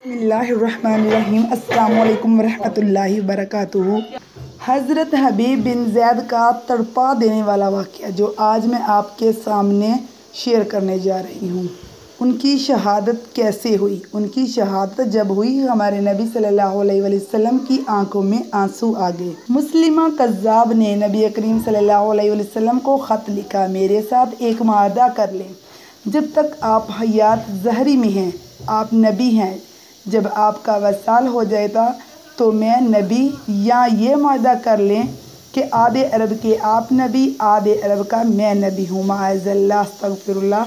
بسم اللہ الرحمن الرحیم۔ السلام علیکم ورحمۃ اللہ وبرکاتہ۔ حضرت حبیب بن زید کا تڑپا دینے والا واقعہ جو آج میں آپ کے سامنے شیئر کرنے جا رہی ہوں۔ ان کی شہادت کیسے ہوئی؟ ان کی شہادت جب ہوئی ہمارے نبی صلی اللہ علیہ وسلم کی آنکھوں میں آنسو آ گئے۔ مسلمہ کذاب نے نبی کریم صلی اللہ علیہ وسلم کو خط لکھا، میرے ساتھ ایک معاہدہ کر لیں، جب تک آپ حیات ظہری میں ہیں آپ نبی ہیں، جب آپ کا وصال ہو جائے گا تو میں نبی، یا یہ معاہدہ کر لیں کہ آدھے عرب کے آپ نبی، آدھے عرب کا میں نبی ہوں، معاذ اللہ، استغفر اللہ۔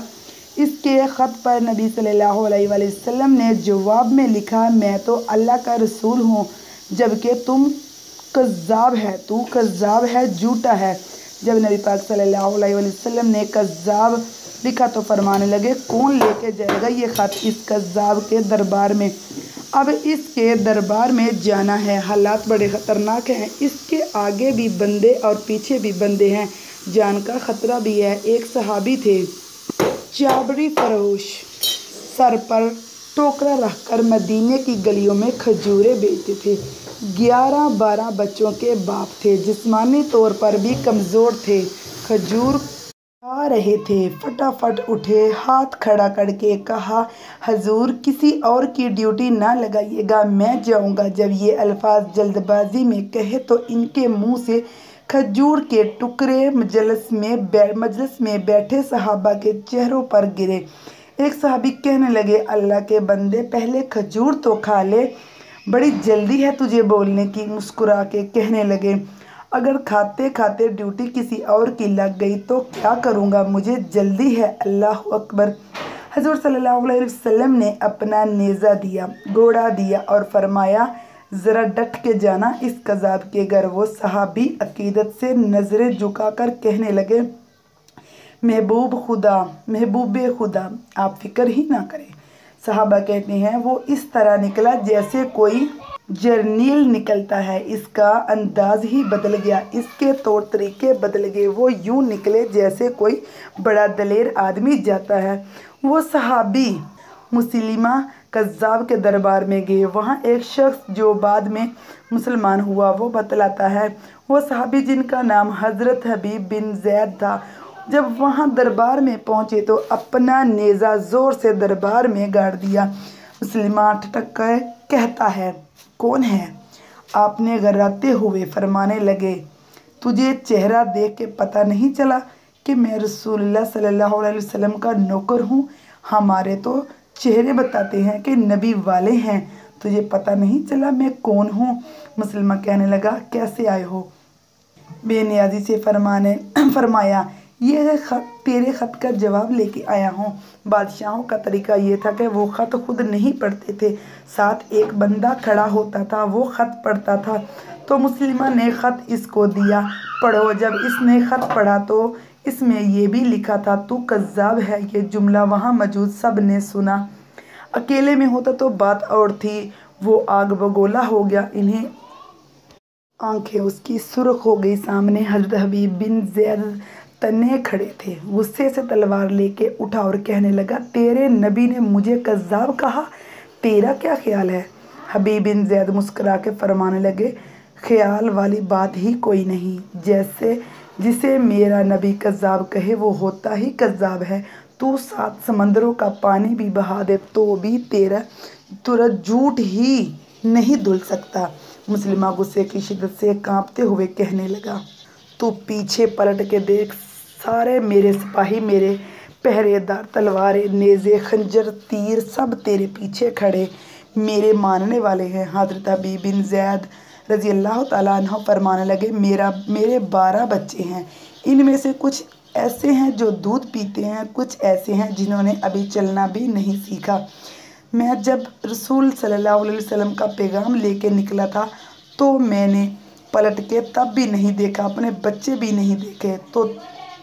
اس کے خط پر نبی صلی اللہ علیہ وسلم نے جواب میں لکھا، میں تو اللہ کا رسول ہوں جبکہ تم کذاب ہے، تو کذاب ہے، جھوٹا ہے۔ جب نبی پاک صلی اللہ علیہ وسلم نے کذاب لکھا تو فرمانے لگے، کون لے کے جائے گا یہ خط اس کذاب کے دربار میں؟ اب اس کے دربار میں جانا ہے، حالات بڑے خطرناک ہیں، اس کے آگے بھی بندے اور پیچھے بھی بندے ہیں، جان کا خطرہ بھی ہے۔ ایک صحابی تھے، چابڑی فروش، سر پر ٹوکرا رکھ کر مدینے کی گلیوں میں کھجوریں بیچتے تھے۔ 11-12 بچوں کے باپ تھے، جسمانی طور پر بھی کمزور تھے، کھجور کھا رہے تھے۔ فٹافٹ اٹھے، ہاتھ کھڑا کر کے کہا، حضور کسی اور کی ڈیوٹی نہ لگائیے گا، میں جاؤں گا۔ جب یہ الفاظ جلد بازی میں کہے تو ان کے منہ سے کھجور کے ٹکڑے مجلس میں بیٹھے صحابہ کے چہروں پر گرے۔ ایک صحابی کہنے لگے، اللہ کے بندے پہلے کھجور تو کھا لے، بڑی جلدی ہے تجھے بولنے کی۔ مسکرا کے کہنے لگے، اگر کھاتے کھاتے ڈیوٹی کسی اور کی لگ گئی تو کیا کروں گا، مجھے جلدی ہے۔ اللہ اکبر۔ حضور صلی اللہ علیہ وسلم نے اپنا نیزہ دیا، گھوڑا دیا اور فرمایا، ذرا ڈٹ کے جانا اس کذاب کے گھر۔ وہ صحابی عقیدت سے نظریں جھکا کر کہنے لگے، محبوب خدا آپ فکر ہی نہ کریں۔ صحابہ کہتے ہیں، وہ اس طرح نکلا جیسے کوئی جرنیل نکلتا ہے، اس کا انداز ہی بدل گیا، اس کے طور طریقے بدل گئے، وہ یوں نکلے جیسے کوئی بڑا دلیر آدمی جاتا ہے۔ وہ صحابی مسلمہ کذاب کے دربار میں گئے، وہاں ایک شخص جو بعد میں مسلمان ہوا وہ بتلاتا ہے، وہ صحابی جن کا نام حضرت حبیب بن زید تھا، جب وہاں دربار میں پہنچے تو اپنا نیزہ زور سے دربار میں گاڑ دیا۔ مسلمہ ٹھٹک کر کہتا ہے، کون ہے؟ آپ نے غراتے ہوئے فرمانے لگے، تجھے چہرہ دیکھ کے پتہ نہیں چلا کہ میں رسول اللہ صلی اللہ علیہ وسلم کا نوکر ہوں؟ ہمارے تو چہرے بتاتے ہیں کہ نبی والے ہیں، تجھے پتہ نہیں چلا میں کون ہوں؟ مسلمہ کہنے لگا، کیسے آئے ہو؟ بے نیازی سے فرمایا، یہ تیرے خط کا جواب لے کے آیا ہوں۔ بادشاہوں کا طریقہ یہ تھا کہ وہ خط خود نہیں پڑھتے تھے، ساتھ ایک بندہ کھڑا ہوتا تھا، وہ خط پڑھتا تھا۔ تو مسلمہ نے خط اس کو دیا، پڑھو۔ جب اس نے خط پڑھا تو اس میں یہ بھی لکھا تھا، تو کذاب ہے۔ یہ جملہ وہاں موجود سب نے سنا۔ اکیلے میں ہوتا تو بات اور تھی، وہ آگ بگولا ہو گیا۔ انہیں آنکھیں اس کی سرخ ہو گئی۔ سامنے حضرت حبیب بن زید تنے کھڑے تھے، غصے سے تلوار لے کے اٹھا اور کہنے لگا، تیرے نبی نے مجھے کذاب کہا، تیرا کیا خیال ہے؟ حبیب بن زید مسکرا کے فرمانے لگے، خیال والی بات ہی کوئی نہیں، جسے میرا نبی کذاب کہے وہ ہوتا ہی کذاب ہے۔ تو 7 سمندروں کا پانی بھی بہا دے تو بھی تیرا جھوٹ ہی نہیں دھل سکتا۔ مسلمہ غصے کی شدت سے کانپتے ہوئے کہنے لگا، تو پیچھے پلٹ کے دیکھ، سارے میرے سپاہی، میرے پہرے دار، تلواریں، نیزے، خنجر، تیر سب تیرے پیچھے کھڑے میرے ماننے والے ہیں۔ حضرت حبیب بن زید رضی اللہ تعالیٰ عنہ فرمانے لگے، میرے 12 بچے ہیں، ان میں سے کچھ ایسے ہیں جو دودھ پیتے ہیں، کچھ ایسے ہیں جنہوں نے ابھی چلنا بھی نہیں سیکھا۔ میں جب رسول صلی اللہ علیہ وسلم کا پیغام لے کے نکلا تھا تو میں نے پلٹ کے تب بھی نہیں دیکھا، اپنے بچے بھی نہیں دیکھے، تو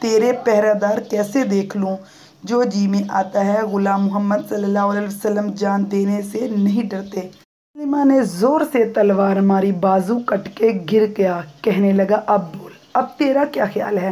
تیرے پہرہ دار کیسے دیکھ لوں؟ جو جی میں آتا ہے، غلام محمد صلی اللہ علیہ وسلم جان دینے سے نہیں ڈرتے۔ مسلمہ نے زور سے تلوار ماری، بازو کٹ کے گر گیا، کہنے لگا، اب بول، اب تیرا کیا خیال ہے؟